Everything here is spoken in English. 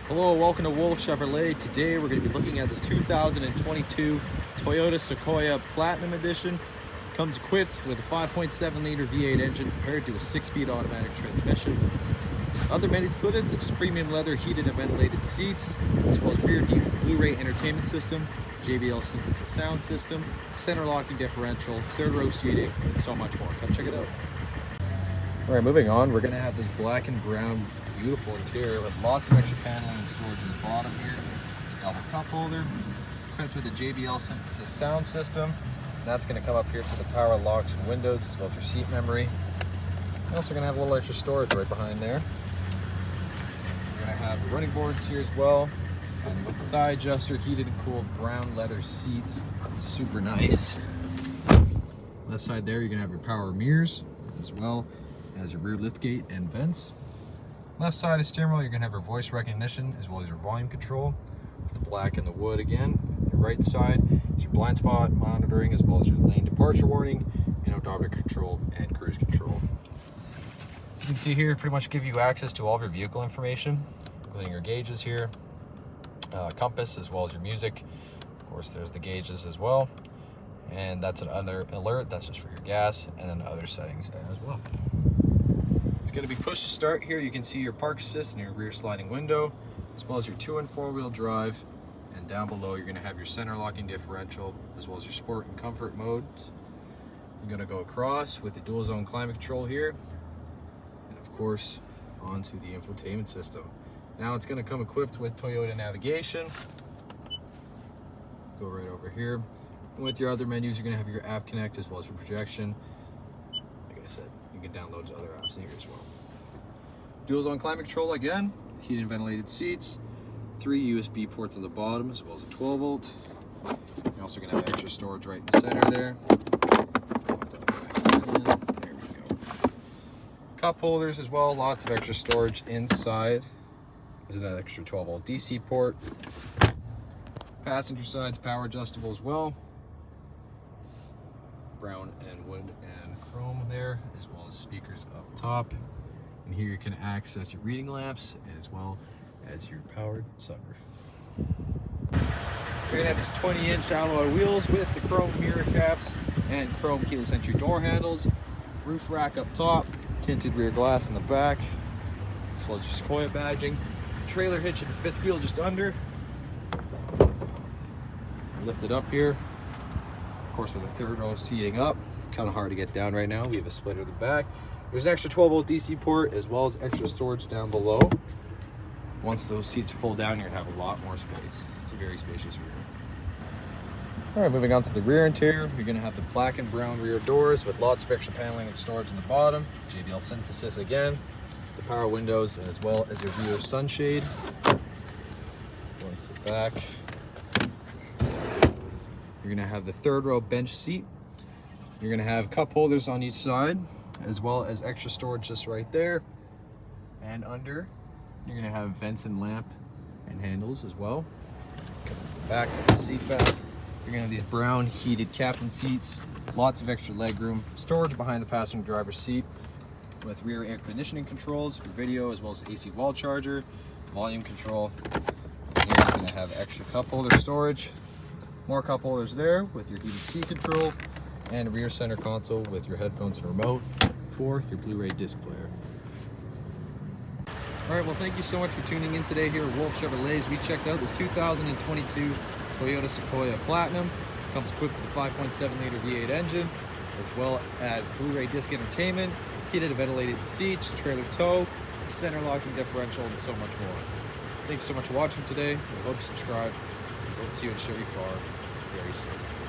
Hello, welcome to Wolfe Chevrolet. Today we're going to be looking at this 2022 Toyota Sequoia Platinum Edition. Comes equipped with a 5.7 liter V8 engine paired to a 6-speed automatic transmission. Other amenities included such as premium leather heated and ventilated seats, as well as rear deep Blu-Ray entertainment system, JBL synthesis sound system, center locking differential, third row seating, and so much more. Come check it out. Alright, moving on, we're going to have this black and brown beautiful interior with lots of extra paneling and storage at the bottom here. Double cup holder, equipped with a JBL synthesis sound system. That's going to come up here to the power locks and windows, as well as your seat memory. You're also going to have a little extra storage right behind there. You're going to have the running boards here as well. And with the thigh adjuster, heated and cooled brown leather seats, super nice. Left side there, you're going to have your power mirrors, as well as your rear liftgate and vents. Left side of steering wheel, you're going to have your voice recognition as well as your volume control. The black and the wood again. Your right side is your blind spot monitoring as well as your lane departure warning and odometer control and cruise control. As you can see here, pretty much give you access to all of your vehicle information, including your gauges here, compass as well as your music. Of course, there's the gauges as well. And that's another alert, that's just for your gas, and then other settings as well. It's going to be push to start here. You can see your park assist and your rear sliding window, as well as your 2- and 4-wheel drive. And down below, you're going to have your center locking differential, as well as your sport and comfort modes. You're going to go across with the dual zone climate control here, and of course, onto the infotainment system. Now it's going to come equipped with Toyota navigation. Go right over here. And with your other menus, you're going to have your app connect as well as your projection. Like I said, you can download other apps here as well. Dual zone climate control again, heated and ventilated seats, 3 USB ports on the bottom as well as a 12 volt. You're also going to have extra storage right in the center there. There we go. Cup holders as well, lots of extra storage inside. There's an extra 12 volt DC port. Passenger side's power adjustable as well. Brown and wood and chrome there, as well as speakers up top. And here you can access your reading lamps as well as your powered sunroof. We're gonna have these 20-inch alloy wheels with the chrome mirror caps and chrome keyless entry door handles. Roof rack up top, tinted rear glass in the back, as well as your Sequoia badging. Trailer hitch and fifth wheel just under. Lift it up here. Of course, with the 3rd row seating up, kind of hard to get down right now. We have a splitter in the back. There's an extra 12 volt DC port as well as extra storage down below. Once those seats fold down, you're gonna have a lot more space. It's a very spacious rear. All right, moving on to the rear interior. You're gonna have the black and brown rear doors with lots of extra paneling and storage in the bottom. JBL synthesis again. The power windows as well as your rear sunshade. Once the back. You're gonna have the 3rd row bench seat. You're gonna have cup holders on each side, as well as extra storage just right there. And under, you're gonna have vents and lamp and handles as well. Comes the back of the seat back. You're gonna have these brown heated captain seats, lots of extra leg room, storage behind the passenger driver's seat with rear air conditioning controls, your video, as well as the AC wall charger, volume control. And here you're gonna have extra cup holder storage. More cup holders there with your heated seat control and rear center console with your headphones and remote for your Blu-ray disc player. All right, well, thank you so much for tuning in today here at Wolfe Chevrolet. We checked out this 2022 Toyota Sequoia Platinum. Comes equipped with a 5.7 liter V8 engine, as well as Blu-ray disc entertainment, heated and ventilated seats, trailer tow, center locking differential, and so much more. Thanks so much for watching today. We hope you subscribe. We hope to see you at Chevy Farm very soon.